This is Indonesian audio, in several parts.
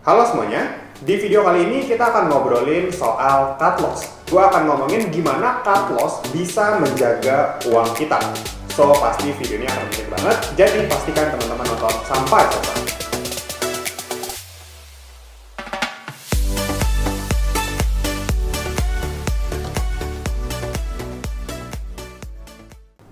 Halo semuanya, di video kali ini kita akan ngobrolin soal cut loss. Gue akan ngomongin gimana cut loss bisa menjaga uang kita. So, pasti video ini akan menarik banget, jadi pastikan teman-teman nonton sampai selesai.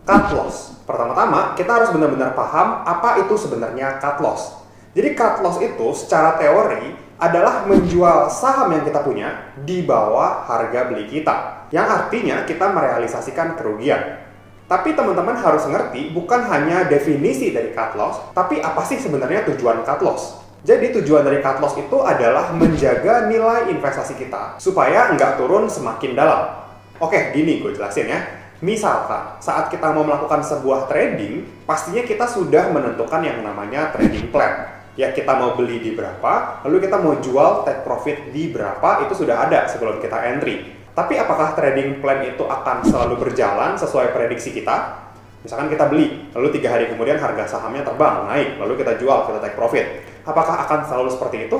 Cut loss. Pertama-tama, kita harus benar-benar paham apa itu sebenarnya cut loss. Jadi cut loss itu secara teori adalah menjual saham yang kita punya di bawah harga beli kita. Yang artinya kita merealisasikan kerugian. Tapi teman-teman harus ngerti bukan hanya definisi dari cut loss, tapi apa sih sebenarnya tujuan cut loss. Jadi tujuan dari cut loss itu adalah menjaga nilai investasi kita supaya nggak turun semakin dalam. Oke, gini gue jelasin ya. Misalkan saat kita mau melakukan sebuah trading, pastinya kita sudah menentukan yang namanya trading plan. Ya kita mau beli di berapa, lalu kita mau jual take profit di berapa, itu sudah ada sebelum kita entry. Tapi apakah trading plan itu akan selalu berjalan sesuai prediksi kita? Misalkan kita beli, lalu 3 hari kemudian harga sahamnya terbang, naik, lalu kita jual, kita take profit. Apakah akan selalu seperti itu?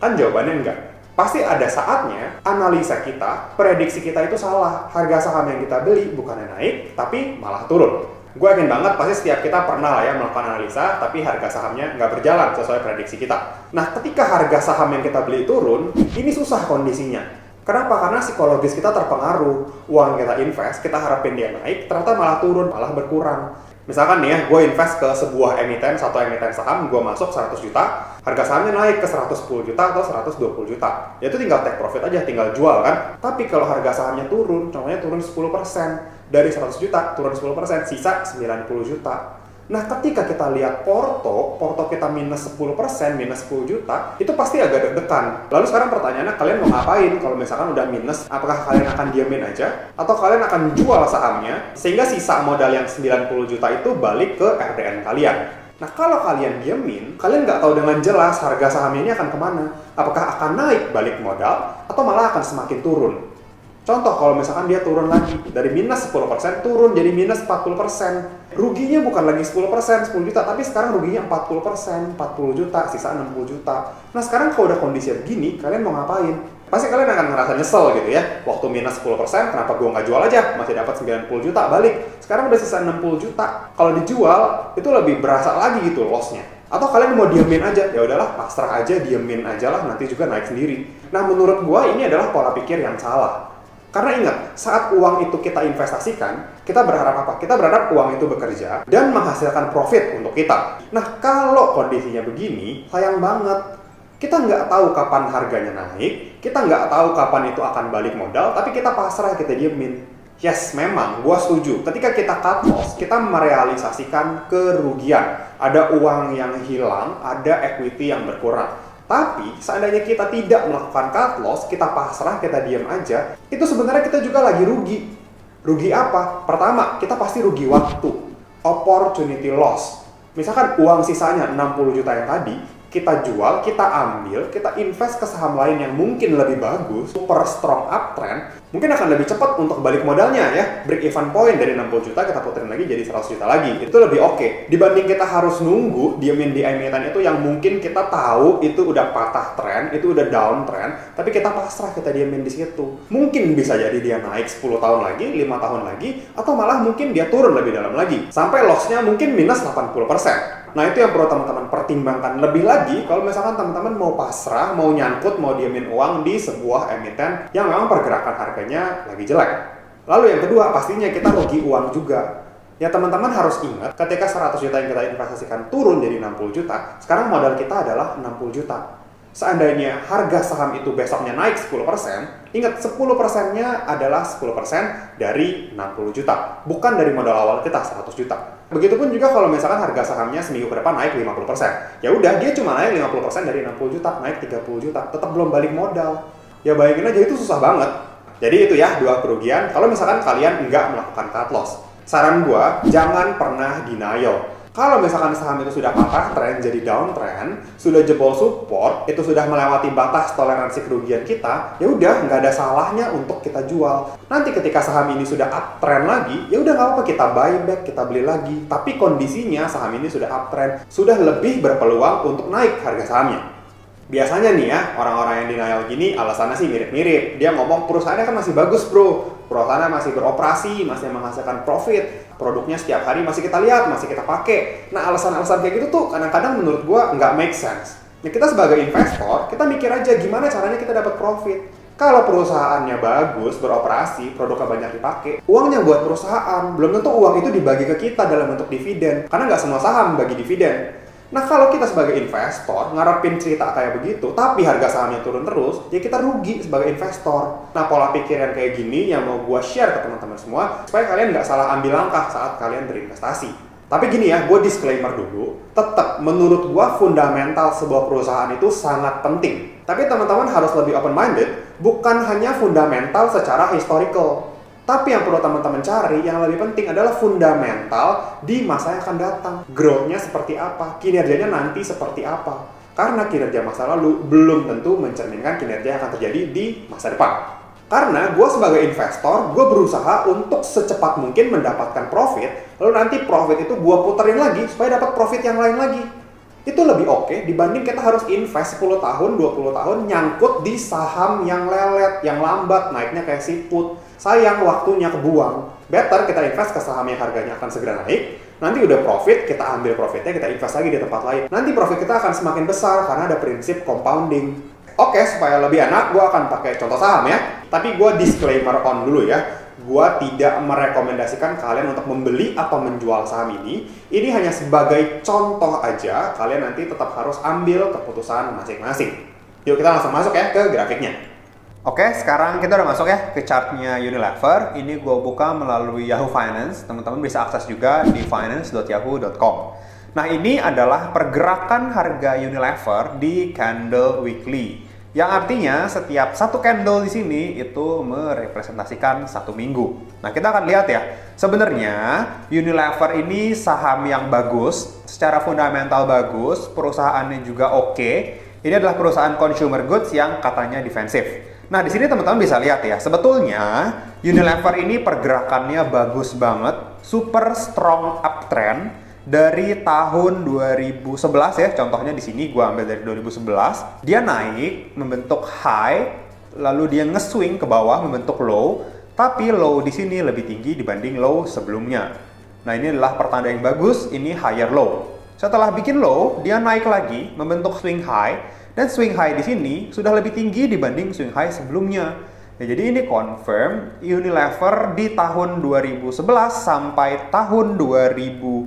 Kan jawabannya enggak. Pasti ada saatnya analisa kita, prediksi kita itu salah. Harga saham yang kita beli bukannya naik, tapi malah turun. Gue yakin banget pasti setiap kita pernah lah ya melakukan analisa, tapi harga sahamnya nggak berjalan sesuai prediksi kita. Nah, ketika harga saham yang kita beli turun, ini susah kondisinya. Kenapa? Karena psikologis kita terpengaruh. Uang kita invest, kita harapin dia naik, ternyata malah turun, malah berkurang. Misalkan nih ya, gue invest ke sebuah emiten, satu emiten saham, gue masuk 100 juta, harga sahamnya naik ke 110 juta atau 120 juta. Ya itu tinggal take profit aja, tinggal jual kan. Tapi kalau harga sahamnya turun, contohnya turun 10%, dari 100 juta turun 10%, sisa 90 juta. Nah ketika kita lihat porto kita minus 10%, minus 10 juta, itu pasti agak deg-degan. Lalu sekarang pertanyaannya, kalian mau ngapain kalau misalkan udah minus? Apakah kalian akan diamin aja? Atau kalian akan jual sahamnya sehingga sisa modal yang 90 juta itu balik ke RDN kalian? Nah kalau kalian diamin, kalian nggak tahu dengan jelas harga sahamnya ini akan kemana. Apakah akan naik balik modal atau malah akan semakin turun? Contoh kalau misalkan dia turun lagi dari minus 10% turun jadi minus 40%. Ruginya bukan lagi 10%, 10 juta, tapi sekarang ruginya 40%, 40 juta, sisa 60 juta. Nah sekarang kalau udah kondisi begini, kalian mau ngapain? Pasti kalian akan ngerasa nyesel gitu ya. Waktu minus 10%, kenapa gue nggak jual aja? Masih dapat 90 juta, balik. Sekarang udah sisa 60 juta. Kalau dijual, itu lebih berasa lagi gitu loss-nya. Atau kalian mau diamin aja, ya udahlah pasrah aja, diamin aja lah, nanti juga naik sendiri. Nah menurut gue ini adalah pola pikir yang salah. Karena ingat, saat uang itu kita investasikan, kita berharap apa? Kita berharap uang itu bekerja dan menghasilkan profit untuk kita. Nah, kalau kondisinya begini, sayang banget. Kita nggak tahu kapan harganya naik, kita nggak tahu kapan itu akan balik modal, tapi kita pasrah, kita diemin. Yes, memang, gua setuju. Ketika kita cut loss, kita merealisasikan kerugian. Ada uang yang hilang, ada equity yang berkurang. Tapi, seandainya kita tidak melakukan cut loss, kita pasrah, kita diam aja, itu sebenarnya kita juga lagi rugi. Rugi apa? Pertama, kita pasti rugi waktu. Opportunity loss. Misalkan uang sisanya 60 juta yang tadi, kita jual, kita ambil, kita invest ke saham lain yang mungkin lebih bagus, super strong uptrend, mungkin akan lebih cepat untuk balik modalnya ya. Break even point dari 60 juta kita puterin lagi jadi 100 juta lagi. Itu lebih oke. Dibanding kita harus nunggu diamin di emiten itu yang mungkin kita tahu itu udah patah trend, itu udah down trend, tapi kita pasrah, kita diamin di situ. Mungkin bisa jadi dia naik 10 tahun lagi, 5 tahun lagi, atau malah mungkin dia turun lebih dalam lagi. Sampai loss-nya mungkin minus 80%. Nah itu yang perlu teman-teman pertimbangkan lebih lagi kalau misalkan teman-teman mau pasrah, mau nyangkut, mau diamin uang di sebuah emiten yang memang pergerakan harganya lagi jelek. Lalu yang kedua, pastinya kita rugi uang juga. Ya teman-teman harus ingat, ketika 100 juta yang kita investasikan turun jadi 60 juta, sekarang modal kita adalah 60 juta. Seandainya harga saham itu besoknya naik 10%, ingat 10%-nya adalah 10% dari 60 juta. Bukan dari modal awal kita 100 juta. Begitupun juga kalau misalkan harga sahamnya seminggu ke depan naik 50%. Ya udah, dia cuma naik 50% dari 60 juta, naik 30 juta. Tetap belum balik modal. Ya bayangin aja itu susah banget. Jadi itu ya, 2 kerugian. Kalau misalkan kalian nggak melakukan cut loss. Saran gua, jangan pernah denial. Kalau misalkan saham itu sudah patah trend jadi downtrend, sudah jebol support, itu sudah melewati batas toleransi kerugian kita, ya udah nggak ada salahnya untuk kita jual. Nanti ketika saham ini sudah uptrend lagi, ya udah nggak apa-apa kita buyback, kita beli lagi. Tapi kondisinya saham ini sudah uptrend, sudah lebih berpeluang untuk naik harga sahamnya. Biasanya nih ya, orang-orang yang denial gini alasannya sih mirip-mirip. Dia ngomong perusahaannya kan masih bagus bro, perusahaannya masih beroperasi, masih menghasilkan profit, produknya setiap hari masih kita lihat, masih kita pakai. Nah alasan-alasan kayak gitu tuh kadang-kadang menurut gua nggak make sense. Nah kita sebagai investor, kita mikir aja gimana caranya kita dapat profit. Kalau perusahaannya bagus, beroperasi, produknya banyak dipakai, uangnya buat perusahaan, belum tentu uang itu dibagi ke kita dalam bentuk dividen, karena nggak semua saham bagi dividen. Nah kalau kita sebagai investor ngarepin cerita kayak begitu, tapi harga sahamnya turun terus, ya kita rugi sebagai investor. Nah pola pikir yang kayak gini yang mau gue share ke teman-teman semua, supaya kalian nggak salah ambil langkah saat kalian berinvestasi. Tapi gini ya, gue disclaimer dulu, tetap menurut gue fundamental sebuah perusahaan itu sangat penting. Tapi teman-teman harus lebih open-minded, bukan hanya fundamental secara historical. Tapi yang perlu teman-teman cari, yang lebih penting adalah fundamental di masa yang akan datang. Growth-nya seperti apa, kinerjanya nanti seperti apa. Karena kinerja masa lalu belum tentu mencerminkan kinerja yang akan terjadi di masa depan. Karena gue sebagai investor, gue berusaha untuk secepat mungkin mendapatkan profit, lalu nanti profit itu gue puterin lagi supaya dapat profit yang lain lagi. Itu lebih oke dibanding kita harus invest 10 tahun, 20 tahun nyangkut di saham yang lelet, yang lambat, naiknya kayak siput. Sayang waktunya kebuang. Better kita invest ke saham yang harganya akan segera naik. Nanti udah profit, kita ambil profitnya, kita invest lagi di tempat lain. Nanti profit kita akan semakin besar karena ada prinsip compounding. Oke, supaya lebih enak, gue akan pakai contoh saham ya. Tapi gue disclaimer on dulu ya. Gue tidak merekomendasikan kalian untuk membeli atau menjual saham ini. Ini hanya sebagai contoh aja. Kalian nanti tetap harus ambil keputusan masing-masing. Yuk kita langsung masuk ya ke grafiknya. Oke, sekarang kita udah masuk ya ke chartnya Unilever. Ini gue buka melalui Yahoo Finance. Teman-teman bisa akses juga di finance.yahoo.com. Nah, ini adalah pergerakan harga Unilever di candle weekly. Yang artinya setiap satu candle di sini itu merepresentasikan satu minggu. Nah, kita akan lihat ya. Sebenarnya Unilever ini saham yang bagus, secara fundamental bagus, perusahaannya juga oke. Ini adalah perusahaan consumer goods yang katanya defensif. Nah, di sini teman-teman bisa lihat ya, sebetulnya Unilever ini pergerakannya bagus banget, super strong uptrend dari tahun 2011 ya. Contohnya di sini gua ambil dari 2011. Dia naik membentuk high, lalu dia nge-swing ke bawah membentuk low, tapi low di sini lebih tinggi dibanding low sebelumnya. Nah, ini adalah pertanda yang bagus, ini higher low. Setelah bikin low, dia naik lagi membentuk swing high. Dan swing high di sini sudah lebih tinggi dibanding swing high sebelumnya. Ya, jadi ini confirm Unilever di tahun 2011 sampai tahun 2018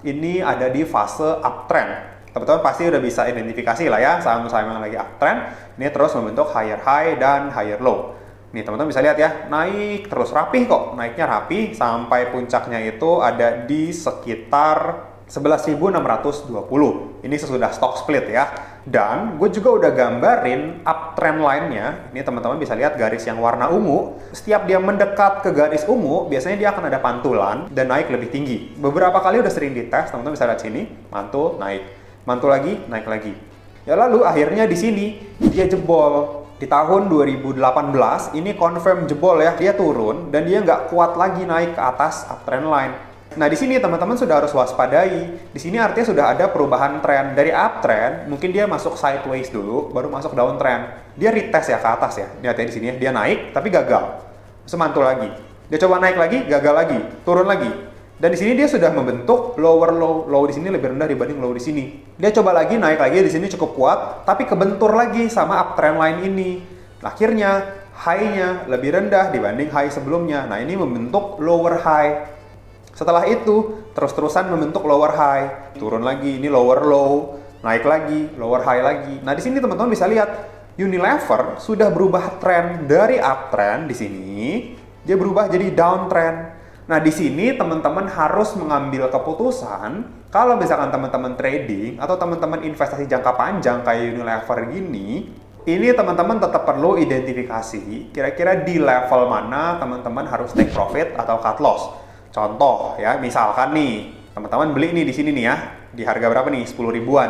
ini ada di fase uptrend. Teman-teman pasti udah bisa identifikasi lah ya saham-saham yang lagi uptrend. Ini terus membentuk higher high dan higher low. Nih teman-teman bisa lihat ya, naik terus rapih kok. Naiknya rapih sampai puncaknya itu ada di sekitar 11.620. Ini sesudah stock split ya. Dan gue juga udah gambarin uptrend line-nya. Ini teman-teman bisa lihat garis yang warna ungu. Setiap dia mendekat ke garis ungu, biasanya dia akan ada pantulan dan naik lebih tinggi. Beberapa kali udah sering dites, teman-teman bisa lihat sini, mantul, naik. Mantul lagi, naik lagi. Ya lalu akhirnya di sini dia jebol. Di tahun 2018 ini confirm jebol ya, dia turun dan dia nggak kuat lagi naik ke atas uptrend line. Nah, di sini teman-teman sudah harus waspadai. Di sini artinya sudah ada perubahan tren dari uptrend, mungkin dia masuk sideways dulu, baru masuk downtrend. Dia retest ya ke atas ya. Lihat ya di sini ya, dia naik tapi gagal. Semantul lagi. Dia coba naik lagi, gagal lagi, turun lagi. Dan di sini dia sudah membentuk lower low. Low di sini lebih rendah dibanding low di sini. Dia coba lagi naik lagi di sini cukup kuat, tapi kebentur lagi sama uptrend line ini. Akhirnya high-nya lebih rendah dibanding high sebelumnya. Nah, ini membentuk lower high. Setelah itu, terus-terusan membentuk lower high, turun lagi, ini lower low, naik lagi, lower high lagi. Nah, di sini teman-teman bisa lihat, Unilever sudah berubah tren dari uptrend di sini, dia berubah jadi downtrend. Nah, di sini teman-teman harus mengambil keputusan, kalau misalkan teman-teman trading atau teman-teman investasi jangka panjang kayak Unilever gini, ini teman-teman tetap perlu identifikasi, kira-kira di level mana teman-teman harus take profit atau cut loss. Contoh ya, misalkan nih, teman-teman beli nih di sini nih ya, di harga berapa nih? 10 ribuan.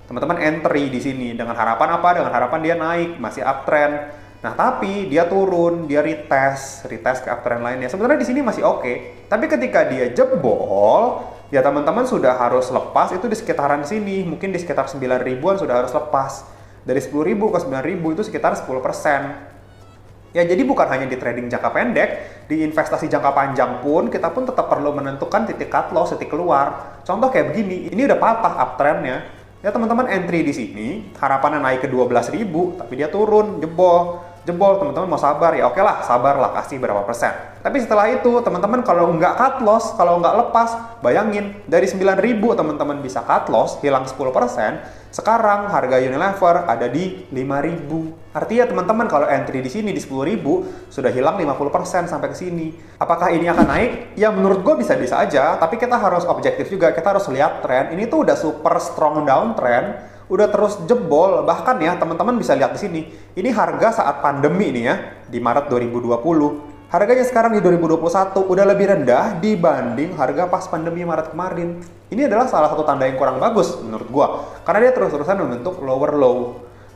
Teman-teman entry di sini dengan harapan apa? Dengan harapan dia naik, masih uptrend. Nah, tapi dia turun, dia retest ke uptrend lainnya. Sebenarnya di sini masih oke, tapi ketika dia jebol, ya teman-teman sudah harus lepas itu di sekitaran sini, mungkin di sekitar 9 ribuan sudah harus lepas. Dari 10 ribu ke 9 ribu itu sekitar 10%. Ya jadi bukan hanya di trading jangka pendek, di investasi jangka panjang pun kita pun tetap perlu menentukan titik cut loss, titik keluar. Contoh kayak begini, ini udah patah uptrendnya. Ya teman-teman entry di sini, harapannya naik ke 12.000, tapi dia turun, jebol teman-teman mau sabar ya oke lah, sabarlah kasih berapa persen. Tapi setelah itu teman-teman kalau nggak cut loss, kalau nggak lepas, bayangin dari 9.000 teman-teman bisa cut loss, hilang 10%, sekarang harga Unilever ada di 5.000. Artinya teman-teman kalau entry di sini di 10.000 sudah hilang 50% sampai ke sini. Apakah ini akan naik? Ya menurut gue bisa-bisa aja, tapi kita harus objektif juga, kita harus lihat tren. Ini tuh udah super strong downtrend, udah terus jebol, bahkan ya teman-teman bisa lihat di sini. Ini harga saat pandemi nih ya, di Maret 2020. Harganya sekarang di 2021 udah lebih rendah dibanding harga pas pandemi Maret kemarin. Ini adalah salah satu tanda yang kurang bagus menurut gua, karena dia terus-terusan membentuk lower low.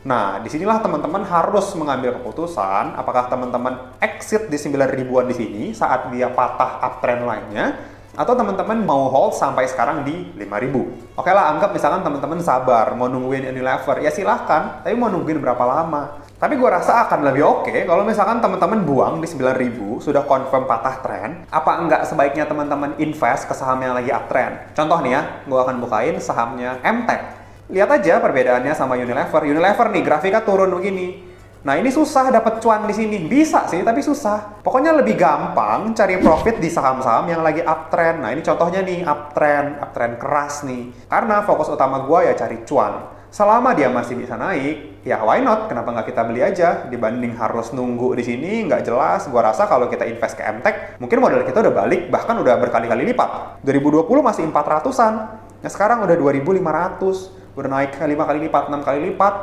Nah, disinilah teman-teman harus mengambil keputusan apakah teman-teman exit di 9 ribuan di sini saat dia patah uptrend lainnya, atau teman-teman mau hold sampai sekarang di 5.000. Oke lah, anggap misalkan teman-teman sabar, mau nungguin Unilever, ya silahkan, tapi mau nungguin berapa lama? Tapi gue rasa akan lebih oke kalau misalkan teman-teman buang di 9.000, sudah confirm patah tren, apa enggak sebaiknya teman-teman invest ke saham yang lagi uptrend? Contoh nih ya, gue akan bukain sahamnya MTech. Lihat aja perbedaannya sama Unilever. Unilever nih, grafiknya turun begini. Nah ini susah dapat cuan di sini. Bisa sih, tapi susah. Pokoknya lebih gampang cari profit di saham-saham yang lagi uptrend. Nah ini contohnya nih, uptrend keras nih. Karena fokus utama gue ya cari cuan. Selama dia masih bisa naik, ya why not? Kenapa nggak kita beli aja? Dibanding harus nunggu di sini, nggak jelas. Gua rasa kalau kita invest ke MTech, mungkin modal kita udah balik, bahkan udah berkali-kali lipat. 2020 masih 400-an. Nah sekarang udah 2.500. Udah naik 5 kali lipat, 6 kali lipat.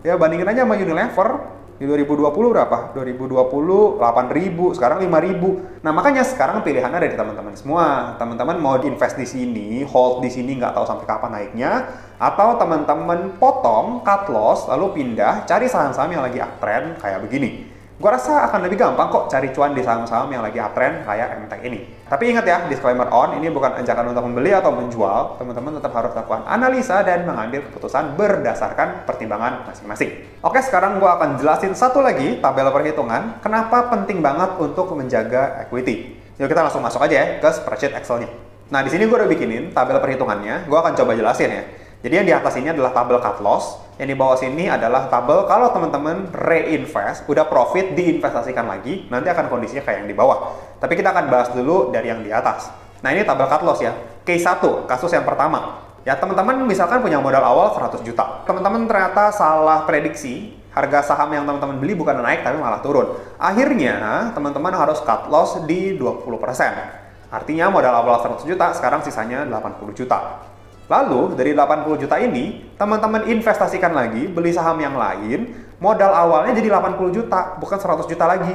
Ya bandingin aja sama Unilever. Di 2020 berapa? 2020 8.000, sekarang 5.000. Nah, makanya sekarang pilihannya ada di teman-teman semua. Teman-teman mau invest di sini, hold di sini nggak tahu sampai kapan naiknya, atau teman-teman potong, cut loss, lalu pindah cari saham-saham yang lagi uptrend kayak begini. Gua rasa akan lebih gampang kok cari cuan di saham-saham yang lagi uptrend kayak MTech ini. Tapi ingat ya, disclaimer on, ini bukan ajakan untuk membeli atau menjual. Teman-teman tetap harus lakukan analisa dan mengambil keputusan berdasarkan pertimbangan masing-masing. Oke, sekarang gua akan jelasin satu lagi tabel perhitungan kenapa penting banget untuk menjaga equity. Yuk kita langsung masuk aja ya ke spreadsheet Excel-nya. Nah, di sini gua udah bikinin tabel perhitungannya. Gua akan coba jelasin ya. Jadi yang di atas ini adalah tabel cut loss, yang di bawah sini adalah tabel kalau teman-teman reinvest, udah profit diinvestasikan lagi, nanti akan kondisinya kayak yang di bawah. Tapi kita akan bahas dulu dari yang di atas. Nah ini tabel cut loss ya, case 1, kasus yang pertama. Ya teman-teman misalkan punya modal awal 100 juta. Teman-teman ternyata salah prediksi, harga saham yang teman-teman beli bukan naik tapi malah turun. Akhirnya teman-teman harus cut loss di 20%. Artinya modal awal 100 juta, sekarang sisanya 80 juta. Lalu, dari 80 juta ini, teman-teman investasikan lagi, beli saham yang lain, modal awalnya jadi 80 juta, bukan 100 juta lagi.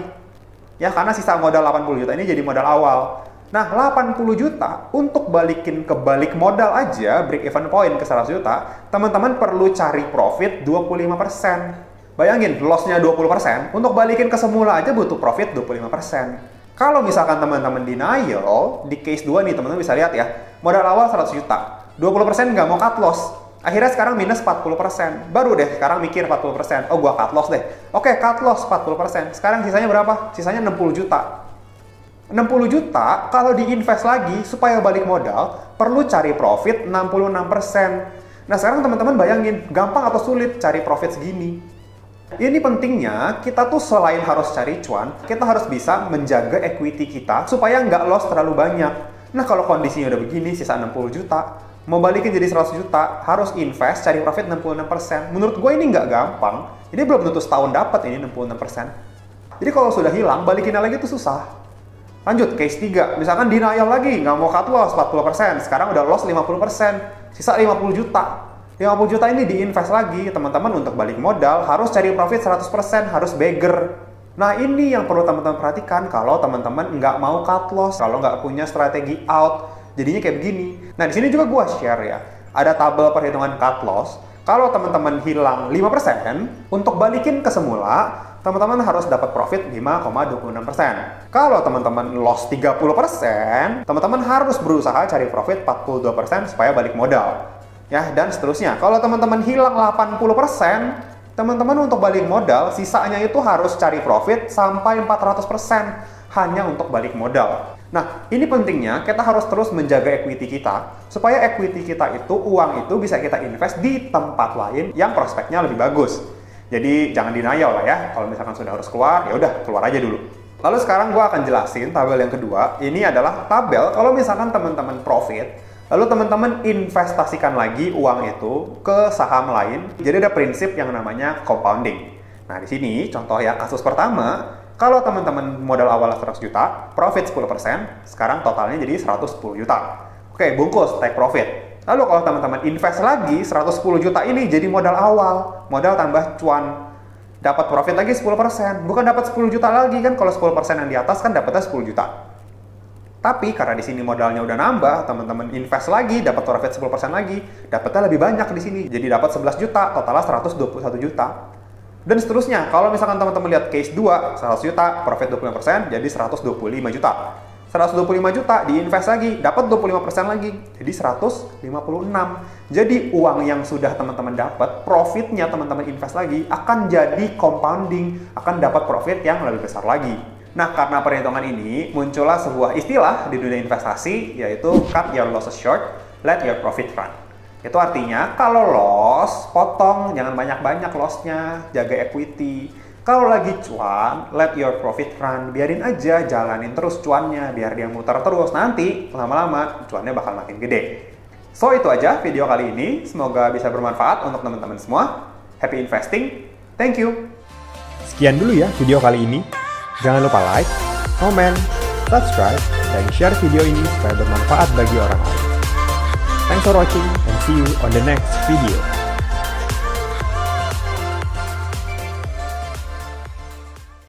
Ya, karena sisa modal 80 juta ini jadi modal awal. Nah, 80 juta, untuk balikin ke balik modal aja, break even point ke 100 juta, teman-teman perlu cari profit 25%. Bayangin, loss-nya 20%, untuk balikin ke semula aja butuh profit 25%. Kalau misalkan teman-teman denial, di case 2 nih, teman-teman bisa lihat ya, modal awal 100 juta. 20% nggak mau cut loss. Akhirnya sekarang minus 40%. Baru deh sekarang mikir 40%. Oh, gua cut loss deh. Oke, cut loss 40%. Sekarang sisanya berapa? Sisanya 60 juta. 60 juta kalau diinvest lagi supaya balik modal, perlu cari profit 66%. Nah, sekarang teman-teman bayangin, gampang atau sulit cari profit segini? Ini pentingnya, kita tuh selain harus cari cuan, kita harus bisa menjaga equity kita supaya nggak loss terlalu banyak. Nah, kalau kondisinya udah begini, sisa 60 juta, mau balikin jadi 100 juta, harus invest, cari profit 66%. Menurut gue ini nggak gampang. Ini belum tentu setahun dapat ini 66%. Jadi kalau sudah hilang, balikinnya lagi itu susah. Lanjut, case 3. Misalkan denial lagi, nggak mau cut loss 40%. Sekarang udah loss 50%. Sisa 50 juta. 50 juta ini diinvest lagi. Teman-teman untuk balik modal, harus cari profit 100%, harus beggar. Nah ini yang perlu teman-teman perhatikan kalau teman-teman nggak mau cut loss, kalau nggak punya strategi out. Jadinya kayak begini. Nah, di sini juga gue share ya. Ada tabel perhitungan cut loss. Kalau teman-teman hilang 5%, untuk balikin ke semula, teman-teman harus dapat profit 5,26%. Kalau teman-teman loss 30%, teman-teman harus berusaha cari profit 42% supaya balik modal. Ya, dan seterusnya. Kalau teman-teman hilang 80%, teman-teman untuk balik modal, sisanya itu harus cari profit sampai 400% hanya untuk balik modal. Nah, ini pentingnya kita harus terus menjaga equity kita, supaya equity kita itu, uang itu bisa kita invest di tempat lain yang prospeknya lebih bagus. Jadi jangan denial lah ya, kalau misalkan sudah harus keluar, ya udah keluar aja dulu. Lalu sekarang gue akan jelasin tabel yang kedua. Ini adalah tabel kalau misalkan teman-teman profit, lalu teman-teman investasikan lagi uang itu ke saham lain. Jadi ada prinsip yang namanya compounding. Nah di sini contoh ya, kasus pertama, kalau teman-teman modal awal 100 juta, profit 10%, sekarang totalnya jadi 110 juta. Oke, bungkus, take profit. Lalu kalau teman-teman invest lagi 110 juta ini jadi modal awal, modal tambah cuan, dapat profit lagi 10%, bukan dapat 10 juta lagi kan, kalau 10% yang di atas kan dapatnya 10 juta. Tapi karena di sini modalnya udah nambah, teman-teman invest lagi, dapat profit 10% lagi, dapatnya lebih banyak di sini. Jadi dapat 11 juta, totalnya 121 juta. Dan seterusnya, kalau misalkan teman-teman lihat case 2, 100 juta, profit 25%, jadi 125 juta. 125 juta diinvest lagi, dapat 25% lagi, jadi 156. Jadi uang yang sudah teman-teman dapat, profitnya teman-teman invest lagi, akan jadi compounding, akan dapat profit yang lebih besar lagi. Nah, karena perhitungan ini, muncullah sebuah istilah di dunia investasi, yaitu cut your losses short, let your profit run. Itu artinya, kalau loss, potong, jangan banyak-banyak lossnya, jaga equity. Kalau lagi cuan, let your profit run, biarin aja, jalanin terus cuannya, biar dia muter terus, nanti lama-lama cuannya bakal makin gede. So, itu aja video kali ini, semoga bisa bermanfaat untuk teman-teman semua. Happy investing, thank you! Sekian dulu ya video kali ini. Jangan lupa like, comment, subscribe, dan share video ini supaya bermanfaat bagi orang lain. Thanks for watching and see you on the next video.